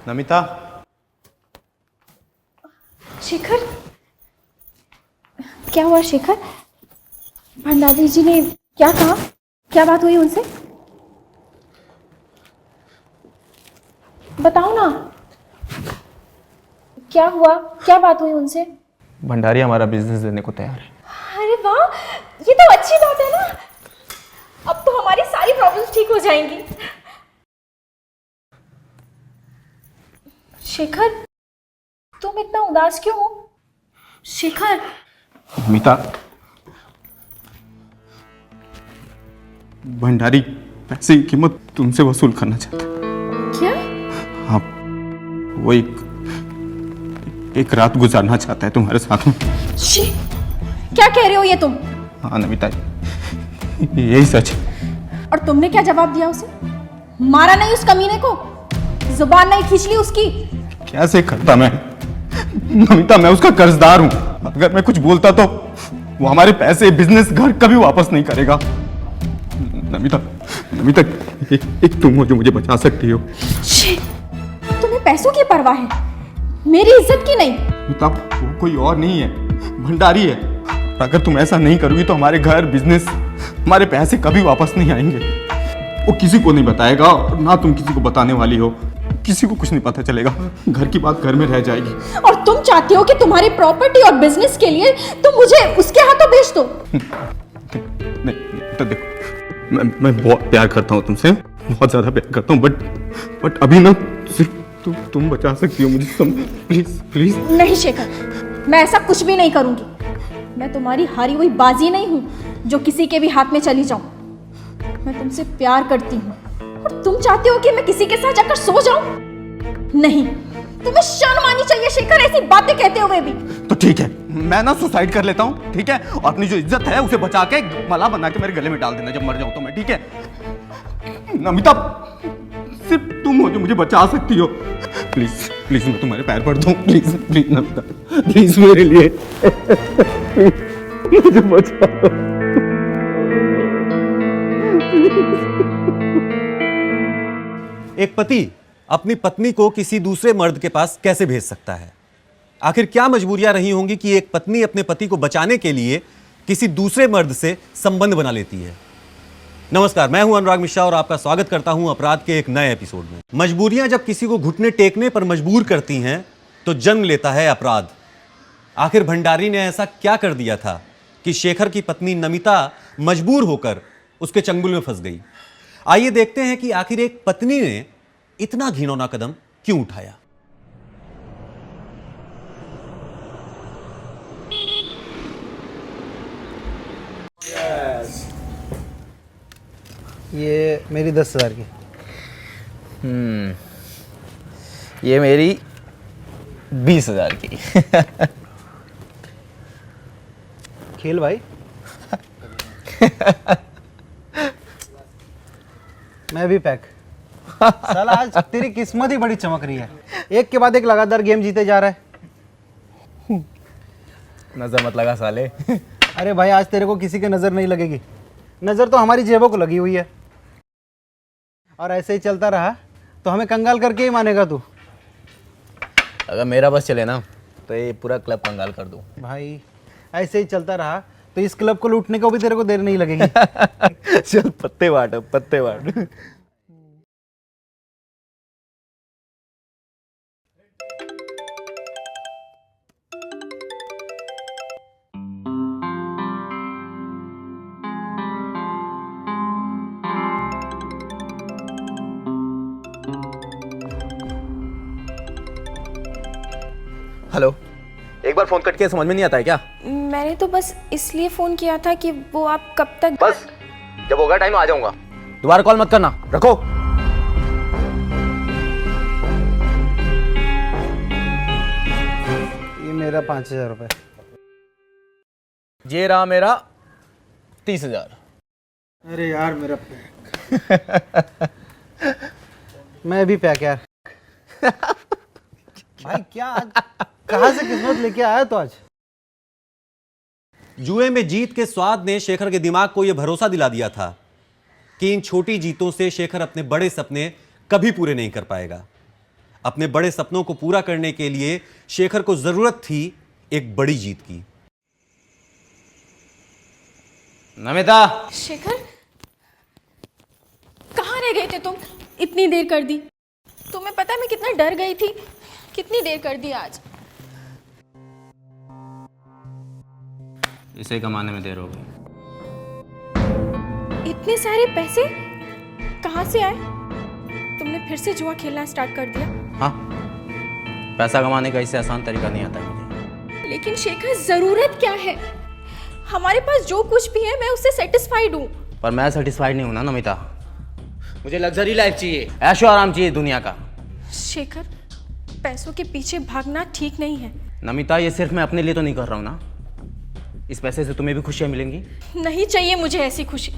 नमिता। शेखर, क्या हुआ शेखर? भंडारी जी ने क्या कहा? क्या बात हुई उनसे? बताओ ना, क्या हुआ? क्या बात हुई उनसे? भंडारी हमारा बिजनेस देने को तैयार है। अरे वाह, ये तो अच्छी बात है ना। अब तो हमारी सारी प्रॉब्लम्स ठीक हो जाएंगी। शेखर, तुम इतना उदास क्यों हो? शेखर। नमिता, भंडारी पैसे की कीमत तुमसे वसूल करना चाहता है। क्या? हाँ, वो एक रात गुजारना चाहता है तुम्हारे साथ में। क्या कह रहे हो ये तुम? हाँ नमिता, यही सच है। और तुमने क्या जवाब दिया उसे? मारा नहीं उस कमीने को? जुबान नहीं खींच ली उसकी? कैसे करता मैं नमिता, मैं उसका कर्जदार हूं। अगर मैं कुछ बोलता तो वो हमारे पैसे, बिजनेस, घर कभी वापस नहीं करेगा। नमिता, नमिता, एक तुम हो जो मुझे बचा सकती हो। तुम्हें पैसों की परवाह है, मेरी इज्जत की नहीं। नमिता, वो कोई और नहीं है, भंडारी है। अगर तुम ऐसा नहीं करोगी तो हमारे घर, बिजनेस, हमारे पैसे कभी वापस नहीं आएंगे। वो किसी को नहीं बताएगा और ना तुम किसी को बताने वाली हो। किसी को कुछ नहीं पता चलेगा। घर की बात घर में रह जाएगी। और तुम चाहते हो कि तुम्हारी प्रॉपर्टी और बिजनेस के लिए तुम मुझे उसके हाथों बेच दो? नहीं, तो देखो, मैं बहुत प्यार करता हूँ तुमसे, बहुत ज्यादा प्यार करता हूँ, बट अभी ना सिर्फ तुम बचा सकती हो मुझे। Please please. नहीं शेखर, मैं ऐसा कुछ भी नहीं करूंगी। मैं तुम्हारी हारी हुई बाजी नहीं हूं जो किसी के भी हाथ में चली जाऊं। मैं तुमसे प्यार करती हूं और तुम चाहते हो कि मैं किसी के साथ जाकर सो जाऊं? नहीं, तुम्हें शर्म आनी चाहिए शेखर, ऐसी बातें कहते हुए भी। तो ठीक है, मैं ना सुसाइड कर लेता हूँ, ठीक है? और अपनी जो इज्जत है उसे बचा के माला बना के मेरे गले में डाल देना जब मर जाऊं तो मैं, ठीक है? नमिता, सिर्फ तुम हो जो मुझे बचा सकती हो। प्लीज प्लीज, मैं तुम्हारे पैर पड़ता हूँ। प्लीज प्लीज नमिता, प्लीज मेरे लिए मुझे बचा। एक पति अपनी पत्नी को किसी दूसरे मर्द के पास कैसे भेज सकता है? आखिर क्या मजबूरियां रही होंगी कि एक पत्नी अपने पति को बचाने के लिए किसी दूसरे मर्द से संबंध बना लेती है? नमस्कार, मैं हूं अनुराग मिश्रा और आपका स्वागत करता हूं अपराध के एक नए एपिसोड में। मजबूरियां जब किसी को घुटने टेकने पर मजबूर करती हैं तो जन्म लेता है अपराध। आखिर भंडारी ने ऐसा क्या कर दिया था कि शेखर की पत्नी नमिता मजबूर होकर उसके चंगुल में फंस गई? आइए देखते हैं कि आखिर एक पत्नी ने इतना घिनौना कदम क्यों उठाया। ये मेरी 10,000 की। ये मेरी 20,000 की। खेल भाई। मैं भी पैक। साला आज तेरी किस्मत ही बड़ी चमक रही है, एक के बाद एक लगातार गेम जीते जा रहा है। नजर मत लगा साले। अरे भाई, आज तेरे को किसी की नजर नहीं लगेगी, नजर तो हमारी जेबों को लगी हुई है। और ऐसे ही चलता रहा तो हमें कंगाल करके ही मानेगा तू। अगर मेरा बस चले ना तो ये पूरा क्लब कंगाल कर दूं। भाई ऐसे ही चलता रहा तो इस क्लब को लूटने को भी तेरे को देर नहीं लगेगी। चल पत्ते बांट, पत्ते बांट। हेलो, एक बार फोन कट के समझ में नहीं आता है क्या? मैंने तो बस इसलिए फोन किया था कि वो आप कब तक। बस जब होगा टाइम आ जाऊंगा, दोबारा कॉल मत करना, रखो। ये मेरा 5,000 रुपये। ये रहा मेरा 30,000। अरे यार मेरा पैक। मैं भी पैक यार। भाई क्या आज कहाँ से किस्मत लेके आया तो आज? जुए में जीत के स्वाद ने शेखर के दिमाग को यह भरोसा दिला दिया था कि इन छोटी जीतों से शेखर अपने बड़े सपने कभी पूरे नहीं कर पाएगा। अपने बड़े सपनों को पूरा करने के लिए शेखर को जरूरत थी एक बड़ी जीत की। नमिता, शेखर, कहाँ रह गए थे तुम? इतनी देर कर दी। तुम्हें पता है मैं कितना डर गई थी? कितनी देर कर दी आज। इसे कमाने में देर हो गई। इतने सारे पैसे कहाँ से आए? तुमने फिर से जुआ खेलना स्टार्ट कर दिया? हाँ, पैसा कमाने का इससे आसान तरीका नहीं आता है मुझे। लेकिन शेखर, जरूरत क्या है? हमारे पास जो कुछ भी है मैं उससे सेटिस्फाइड हूँ। पर मैं सेटिस्फाइड नहीं हूं ना नमिता। मुझे लग्जरी लाइफ चाहिए, ऐशो आराम चाहिए दुनिया का। शेखर, पैसों के पीछे भागना ठीक नहीं है। नमिता, ये सिर्फ मैं अपने लिए तो नहीं कर रहा हूँ ना। इस पैसे से तुम्हें भी खुशियां मिलेंगी। नहीं चाहिए मुझे ऐसी खुशी।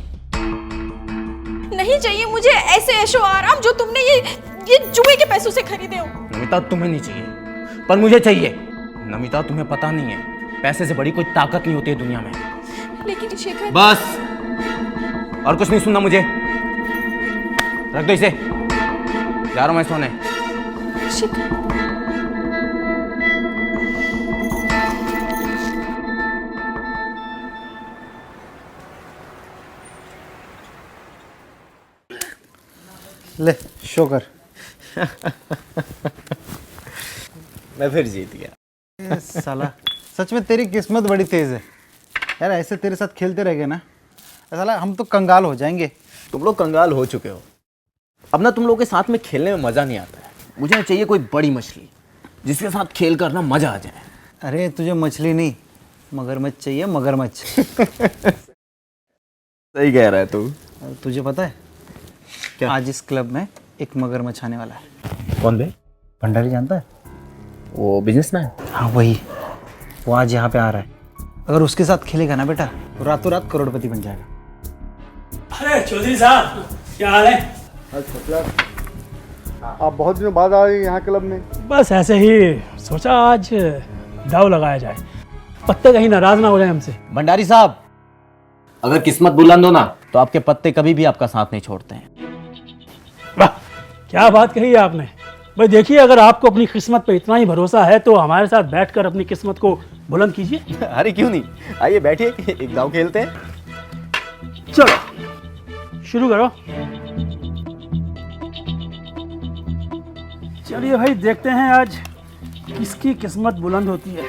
नहीं चाहिए मुझे ऐसे ऐशो आराम जो तुमने ये जुए के पैसों से खरीदे हो। नमिता, तुम्हें नहीं चाहिए, पर मुझे चाहिए। नमिता, तुम्हें पता नहीं है, पैसे से बड़ी कोई ताकत नहीं होती है दुनिया में। लेकिन शेखर, बस, और कुछ नहीं सुनना मुझे। रख दो इसे, जा रहा हूं मैं सोने। शेखर, ले शो कर। मैं फिर जीत गया। ए, साला सच में तेरी किस्मत बड़ी तेज है यार। ऐसे तेरे साथ खेलते रह गए ना, साला हम तो कंगाल हो जाएंगे। तुम लोग कंगाल हो चुके हो। अब ना तुम लोगों के साथ में खेलने में मजा नहीं आता है। मुझे चाहिए कोई बड़ी मछली जिसके साथ खेल कर ना मजा आ जाए। अरे तुझे मछली नहीं, मगरमच्छ चाहिए, मगरमच्छ। सही कह रहा है तू। और तुझे पता है क्या? आज इस क्लब में एक मगरमच्छ आने वाला है। कौन बे? भंडारी जानता है? वो बिजनेसमैन। हाँ वही, वो आज यहाँ पे आ रहा है। अगर उसके साथ खेलेगा ना बेटा, तो रातों रात करोड़पति बन जाएगा। अरे चौधरी साहब, क्या हाल है? आप बहुत दिनों बाद आ रहे हैं यहाँ क्लब में। बस ऐसे ही सोचा आज दाव लगाया जाए, पत्ते कहीं नाराज ना हो जाए हमसे। भंडारी साहब, अगर किस्मत बुलंद हो ना तो आपके पत्ते कभी भी आपका साथ नहीं छोड़ते हैं। वाह, क्या बात कही है आपने। भाई देखिए, अगर आपको अपनी किस्मत पे इतना ही भरोसा है तो हमारे साथ बैठकर अपनी किस्मत को बुलंद कीजिए। अरे क्यों नहीं, आइए बैठिए, एक दाव खेलते हैं। चलो शुरू करो। चलिए भाई, देखते हैं आज किसकी किस्मत बुलंद होती है।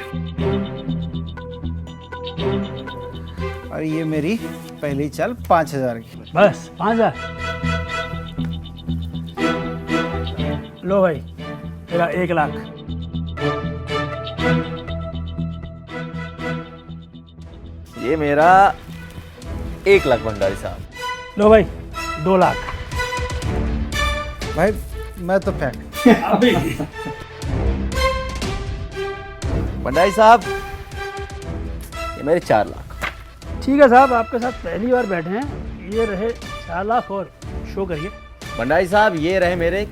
और ये मेरी पहली चाल 5,000 की। बस 5,000। लो भाई, तेरा 1,00,000। ये मेरा 1,00,000 भंडारी साहब। लो भाई 2,00,000। भाई मैं तो फेंक। अभी भंडारी साहब, ये मेरे 4,00,000। ठीक है साहब, आपके साथ पहली बार बैठे हैं। ये रहे 4,00,000 और शो करिए। भंडारी साहब, ये रहे मेरे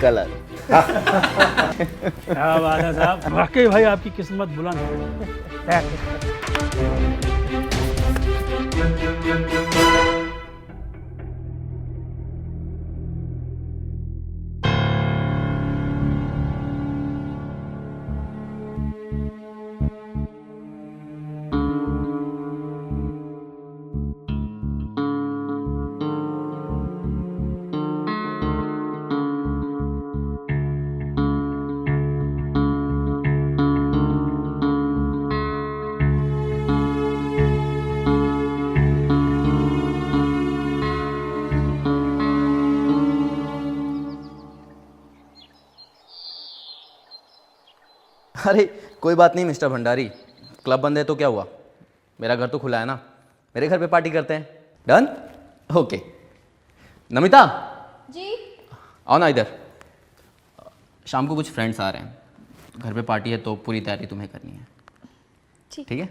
कलर। क्या बात है साहब, वाकई भाई आपकी किस्मत बुलंद है। अरे कोई बात नहीं मिस्टर भंडारी, क्लब बंद है तो क्या हुआ, मेरा घर तो खुला है ना। मेरे घर पे पार्टी करते हैं। डन? ओके। नमिता, जी? आओ ना इधर। शाम को कुछ फ्रेंड्स आ रहे हैं, घर पे पार्टी है तो पूरी तैयारी तुम्हें करनी है। ठीक है?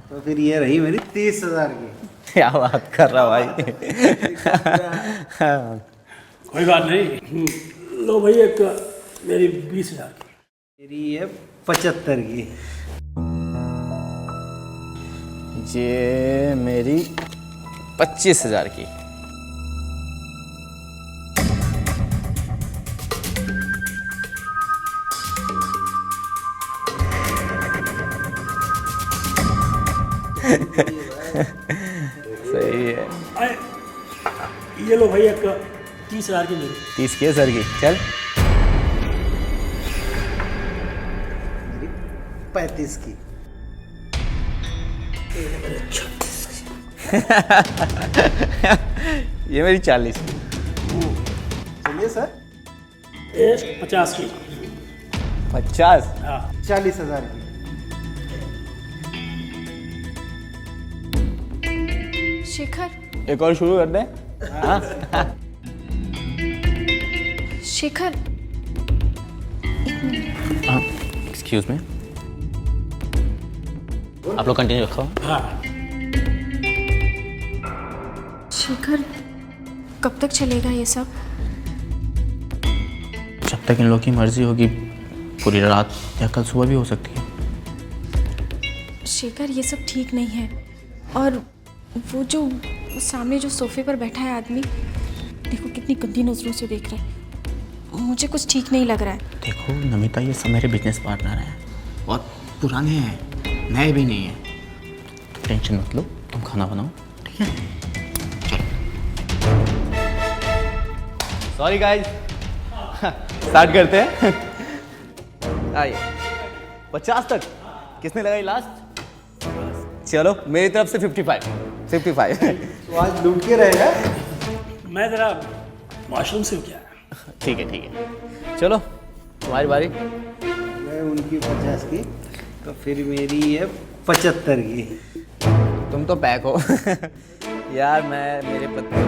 तो फिर ये रही मेरी 30,000 की। क्या बात कर रहा भाई। कोई बात नहीं। लो भाई, एक मेरी 20,000 की। मेरी ये 75 की। ये मेरी 25,000 की। सही है। ये लो भाई एक 30,000 की मेरी। 30 की है सर की, चल। 35 की। ये मेरी 40 की। चलिए सर, ये 50 की। 50? हाँ 40,000 की। शेखर, एक और शुरू कर दें? शेखर, एक्सक्यूज मी, आप लोग कंटिन्यू रखो। हाँ। शेखर, कब तक चलेगा ये सब? जब तक इन लोगों की मर्जी होगी, पूरी रात या कल सुबह भी हो सकती है। शेखर, ये सब ठीक नहीं है। और वो जो सामने जो सोफे पर बैठा है आदमी, देखो कितनी गंदी नजरों से देख रहा है। मुझे कुछ ठीक नहीं लग रहा है। देखो नमिता, ये सब मेरे बिजनेस पार्टनर हैं, बहुत पुराने हैं, नए भी नहीं हैं। टेंशन मत लो, तुम खाना बनाओ, ठीक है? सॉरी गाइस, स्टार्ट करते हैं। आइए, 50 तक किसने लगाई लास्ट? चलो मेरी तरफ से 55। तो आज लूट के रहेगा। मैं ज़रा वॉशरूम से क्या। ठीक है, चलो तुम्हारी बारी। मैं उनकी 50 की, तो फिर मेरी है 75 की। तुम तो पैक हो। यार मैं मेरे पति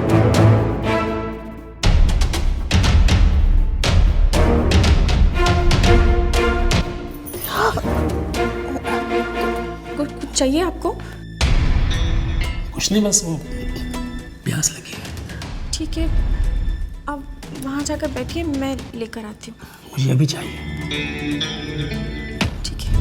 कुछ चाहिए आपको? कुछ नहीं, बस वो प्यास लगी है। ठीक है, अब वहाँ जाकर बैठिए, मैं लेकर आती हूँ। मुझे अभी चाहिए। ठीक है।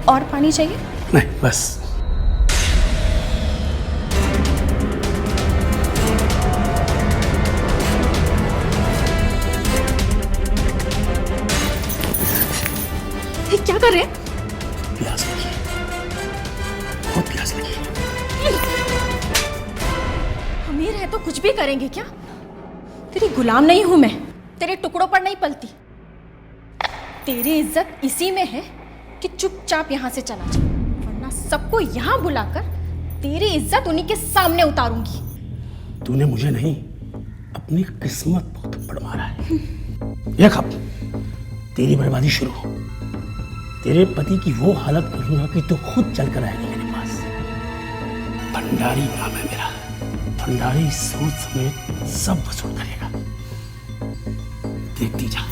और पानी चाहिए? नहीं, बस। ये क्या कर रहे हैं? प्यास लगी है, बहुत प्यास लगी है। अमीर है तो कुछ भी करेंगे क्या? तेरी गुलाम नहीं हूं मैं, तेरे टुकड़ों पर नहीं पलती। तेरी इज्जत इसी में है कि चुपचाप यहाँ से चला जा, वरना सबको यहाँ बुलाकर तेरी इज्जत उन्हीं के सामने उतारूंगी। तूने मुझे नहीं, अपनी किस्मत पर थप्पड़ मारा है। ये खब तेरी बर्बादी शुरू। तेरे पति की वो हालत करूंगा कि तू खुद चलकर आएगी मेरे पास। भंडारी नाम है मेरा। भंडारी सूद समेत सब वसूल करेगा। देखती जा।